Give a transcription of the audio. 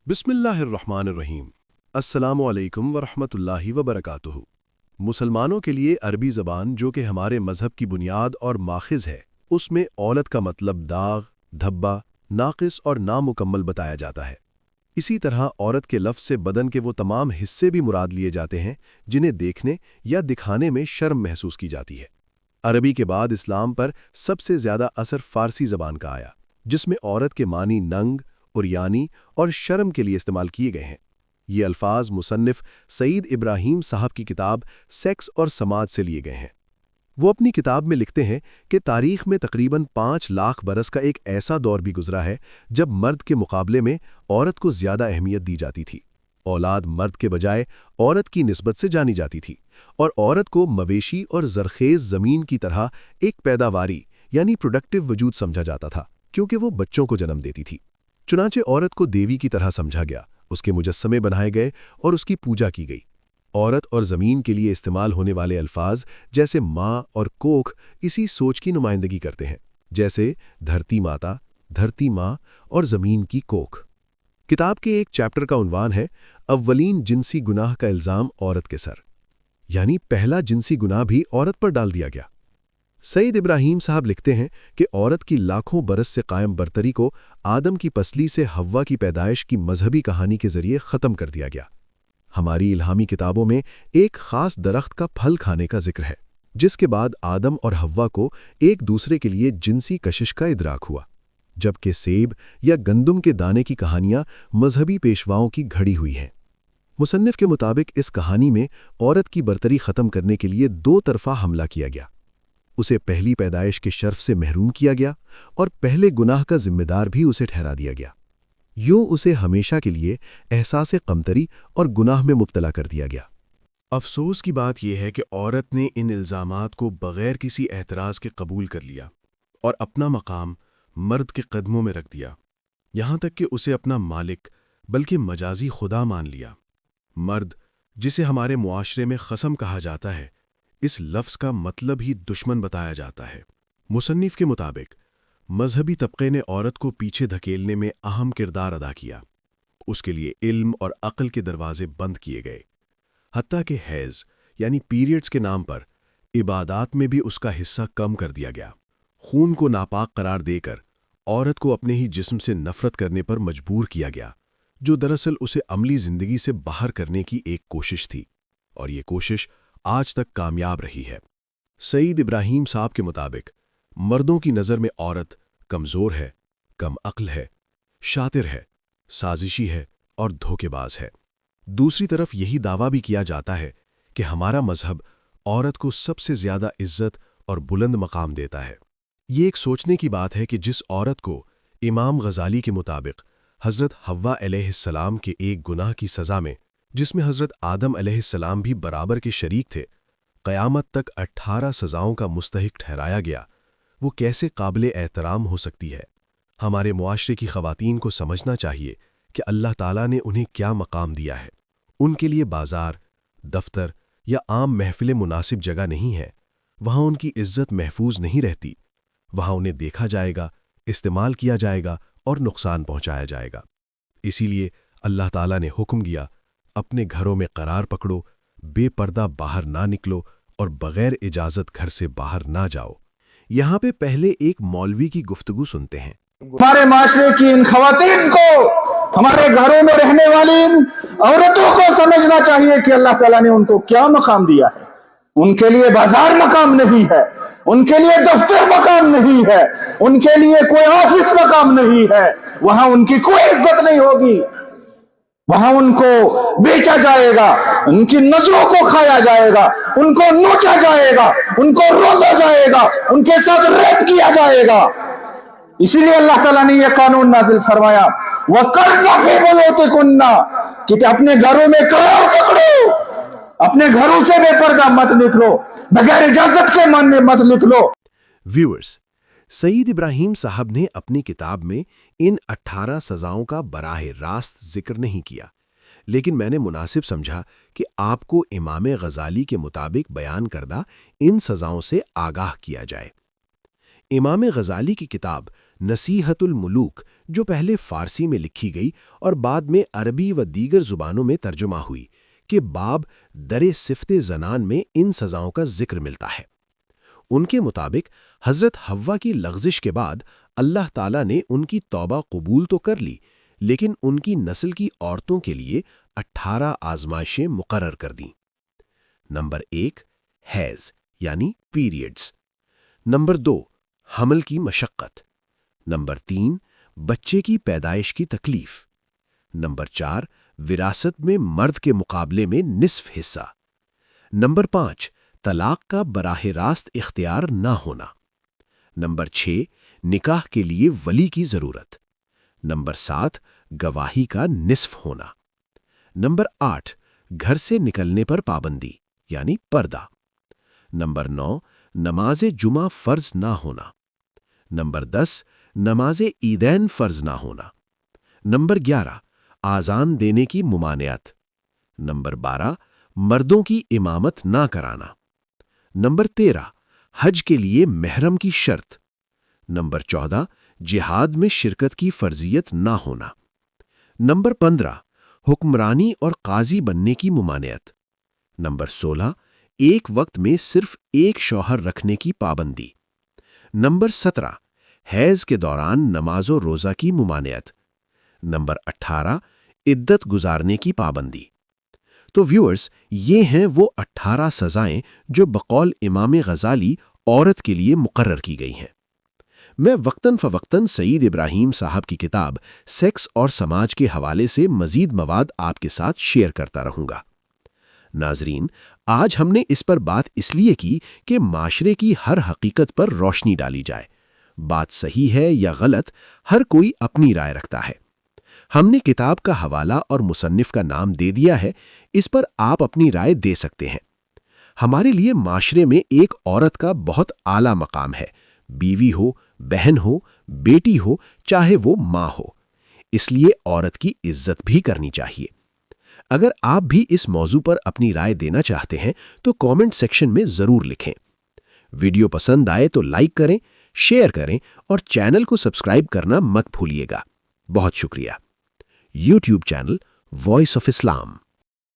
بسم اللہ الرحمن الرحیم۔ السلام علیکم ورحمۃ اللہ وبرکاتہ۔ مسلمانوں کے لیے عربی زبان جو کہ ہمارے مذہب کی بنیاد اور ماخذ ہے، اس میں عورت کا مطلب داغ، دھبا، ناقص اور نامکمل بتایا جاتا ہے۔ اسی طرح عورت کے لفظ سے بدن کے وہ تمام حصے بھی مراد لیے جاتے ہیں جنہیں دیکھنے یا دکھانے میں شرم محسوس کی جاتی ہے۔ عربی کے بعد اسلام پر سب سے زیادہ اثر فارسی زبان کا آیا، جس میں عورت کے معنی ننگ، عریانی اور شرم کے لیے استعمال کیے گئے ہیں۔ یہ الفاظ مصنف سعید ابراہیم صاحب کی کتاب سیکس اور سماج سے لیے گئے ہیں۔ وہ اپنی کتاب میں لکھتے ہیں کہ تاریخ میں تقریباً 5 لاکھ برس کا ایک ایسا دور بھی گزرا ہے جب مرد کے مقابلے میں عورت کو زیادہ اہمیت دی جاتی تھی۔ اولاد مرد کے بجائے عورت کی نسبت سے جانی جاتی تھی، اور عورت کو مویشی اور زرخیز زمین کی طرح ایک پیداواری یعنی پروڈکٹیو وجود سمجھا جاتا تھا، کیونکہ وہ بچوں کو جنم دیتی تھی۔ چنانچہ عورت کو دیوی کی طرح سمجھا گیا، اس کے مجسمے بنائے گئے اور اس کی پوجا کی گئی۔ عورت اور زمین کے لیے استعمال ہونے والے الفاظ جیسے ماں اور کوکھ اسی سوچ کی نمائندگی کرتے ہیں، جیسے دھرتی ماتا، دھرتی ماں اور زمین کی کوکھ۔ کتاب کے ایک چیپٹر کا عنوان ہے اولین جنسی گناہ کا الزام عورت کے سر، یعنی پہلا جنسی گناہ بھی عورت پر ڈال دیا گیا۔ سعید ابراہیم صاحب لکھتے ہیں کہ عورت کی لاکھوں برس سے قائم برتری کو آدم کی پسلی سے حوا کی پیدائش کی مذہبی کہانی کے ذریعے ختم کر دیا گیا۔ ہماری الہامی کتابوں میں ایک خاص درخت کا پھل کھانے کا ذکر ہے، جس کے بعد آدم اور حوا کو ایک دوسرے کے لیے جنسی کشش کا ادراک ہوا، جبکہ سیب یا گندم کے دانے کی کہانیاں مذہبی پیشواؤں کی گھڑی ہوئی ہیں۔ مصنف کے مطابق اس کہانی میں عورت کی برتری ختم کرنے کے لیے 2 طرفہ حملہ کیا گیا۔ اسے پہلی پیدائش کے شرف سے محروم کیا گیا اور پہلے گناہ کا ذمہ دار بھی اسے ٹھہرا دیا گیا۔ یوں اسے ہمیشہ کے لیے احساس کمتری اور گناہ میں مبتلا کر دیا گیا۔ افسوس کی بات یہ ہے کہ عورت نے ان الزامات کو بغیر کسی اعتراض کے قبول کر لیا اور اپنا مقام مرد کے قدموں میں رکھ دیا، یہاں تک کہ اسے اپنا مالک بلکہ مجازی خدا مان لیا۔ مرد، جسے ہمارے معاشرے میں خصم کہا جاتا ہے، اس لفظ کا مطلب ہی دشمن بتایا جاتا ہے۔ مصنف کے مطابق مذہبی طبقے نے عورت کو پیچھے دھکیلنے میں اہم کردار ادا کیا۔ اس کے لیے علم اور عقل کے دروازے بند کیے گئے، حتیٰ کہ حیض یعنی پیریڈز کے نام پر عبادات میں بھی اس کا حصہ کم کر دیا گیا۔ خون کو ناپاک قرار دے کر عورت کو اپنے ہی جسم سے نفرت کرنے پر مجبور کیا گیا، جو دراصل اسے عملی زندگی سے باہر کرنے کی ایک کوشش تھی، اور یہ کوشش آج تک کامیاب رہی ہے۔ سعید ابراہیم صاحب کے مطابق مردوں کی نظر میں عورت کمزور ہے، کم عقل ہے، شاطر ہے، سازشی ہے اور دھوکے باز ہے۔ دوسری طرف یہی دعویٰ بھی کیا جاتا ہے کہ ہمارا مذہب عورت کو سب سے زیادہ عزت اور بلند مقام دیتا ہے۔ یہ ایک سوچنے کی بات ہے کہ جس عورت کو امام غزالی کے مطابق حضرت حوا علیہ السلام کے ایک گناہ کی سزا میں، جس میں حضرت آدم علیہ السلام بھی برابر کے شریک تھے، قیامت تک 18 سزاؤں کا مستحق ٹھہرایا گیا، وہ کیسے قابل احترام ہو سکتی ہے؟ ہمارے معاشرے کی خواتین کو سمجھنا چاہیے کہ اللہ تعالیٰ نے انہیں کیا مقام دیا ہے۔ ان کے لیے بازار، دفتر یا عام محفل مناسب جگہ نہیں ہے۔ وہاں ان کی عزت محفوظ نہیں رہتی، وہاں انہیں دیکھا جائے گا، استعمال کیا جائے گا اور نقصان پہنچایا جائے گا۔ اسی لیے اللہ تعالیٰ نے حکم دیا، اپنے گھروں میں قرار پکڑو، بے پردہ باہر نہ نکلو اور بغیر اجازت گھر سے باہر نہ جاؤ۔ یہاں پہ پہلے ایک مولوی کی گفتگو سنتے ہیں۔ ہمارے معاشرے کی ان خواتین کو، ہمارے گھروں میں رہنے والی ان عورتوں کو سمجھنا چاہیے کہ اللہ تعالیٰ نے ان کو کیا مقام دیا ہے۔ ان کے لیے بازار مقام نہیں ہے، ان کے لیے دفتر مقام نہیں ہے، ان کے لیے کوئی آفس مقام نہیں ہے، وہاں ان کی کوئی عزت نہیں ہوگی، وہاں ان کو بیچا جائے گا، ان کی نظروں کو کھایا جائے گا، ان کو نوچا جائے گا، ان کو رولا جائے گا، ان کے ساتھ ریپ کیا جائے گا۔ اسی لیے اللہ تعالیٰ نے یہ قانون نازل فرمایا، وَقَرْنَ فِي بُيُوتِكُنَّ، کہ اپنے گھروں میں قرار پکڑو، اپنے گھروں سے بے پردہ مت نکلو، بغیر اجازت کے مت نکلو۔ ویورز، سعید ابراہیم صاحب نے اپنی کتاب میں ان 18 سزاؤں کا براہ راست ذکر نہیں کیا، لیکن میں نے مناسب سمجھا کہ آپ کو امام غزالی کے مطابق بیان کردہ ان سزاؤں سے آگاہ کیا جائے۔ امام غزالی کی کتاب نصیحت الملوک، جو پہلے فارسی میں لکھی گئی اور بعد میں عربی و دیگر زبانوں میں ترجمہ ہوئی، کہ باب در صفت زنان میں ان سزاؤں کا ذکر ملتا ہے۔ ان کے مطابق حضرت حوا کی لغزش کے بعد اللہ تعالیٰ نے ان کی توبہ قبول تو کر لی، لیکن ان کی نسل کی عورتوں کے لیے 18 آزمائشیں مقرر کر دیں۔ نمبر 1، حیض یعنی پیریڈز۔ نمبر 2، حمل کی مشقت۔ نمبر 3، بچے کی پیدائش کی تکلیف۔ نمبر 4، وراثت میں مرد کے مقابلے میں نصف حصہ۔ نمبر 5، طلاق کا براہ راست اختیار نہ ہونا۔ نمبر 6، نکاح کے لیے ولی کی ضرورت۔ نمبر 7، گواہی کا نصف ہونا۔ نمبر 8، گھر سے نکلنے پر پابندی یعنی پردہ۔ نمبر 9، نماز جمعہ فرض نہ ہونا۔ نمبر 10، نماز عیدین فرض نہ ہونا۔ نمبر 11، آذان دینے کی ممانعت۔ نمبر 12، مردوں کی امامت نہ کرانا۔ نمبر 13، حج کے لیے محرم کی شرط۔ نمبر 14، جہاد میں شرکت کی فرضیت نہ ہونا۔ نمبر 15، حکمرانی اور قاضی بننے کی ممانعت۔ نمبر 16، ایک وقت میں صرف ایک شوہر رکھنے کی پابندی۔ نمبر 17، حیض کے دوران نماز و روزہ کی ممانعت۔ نمبر 18، عدت گزارنے کی پابندی۔ تو ویورز، یہ ہیں وہ 18 سزائیں جو بقول امام غزالی عورت کے لیے مقرر کی گئی ہیں۔ میں وقتاً فوقتاً سعید ابراہیم صاحب کی کتاب سیکس اور سماج کے حوالے سے مزید مواد آپ کے ساتھ شیئر کرتا رہوں گا۔ ناظرین، آج ہم نے اس پر بات اس لیے کی کہ معاشرے کی ہر حقیقت پر روشنی ڈالی جائے۔ بات صحیح ہے یا غلط، ہر کوئی اپنی رائے رکھتا ہے۔ ہم نے کتاب کا حوالہ اور مصنف کا نام دے دیا ہے، اس پر آپ اپنی رائے دے سکتے ہیں۔ ہمارے لیے معاشرے میں ایک عورت کا بہت اعلیٰ مقام ہے، بیوی ہو، بہن ہو، بیٹی ہو، چاہے وہ ماں ہو۔ اس لیے عورت کی عزت بھی کرنی چاہیے۔ اگر آپ بھی اس موضوع پر اپنی رائے دینا چاہتے ہیں تو کامنٹ سیکشن میں ضرور لکھیں۔ ویڈیو پسند آئے تو لائک کریں، شیئر کریں اور چینل کو سبسکرائب کرنا مت بھولیے گا۔ بہت شکریہ۔ YouTube channel voice of Islam.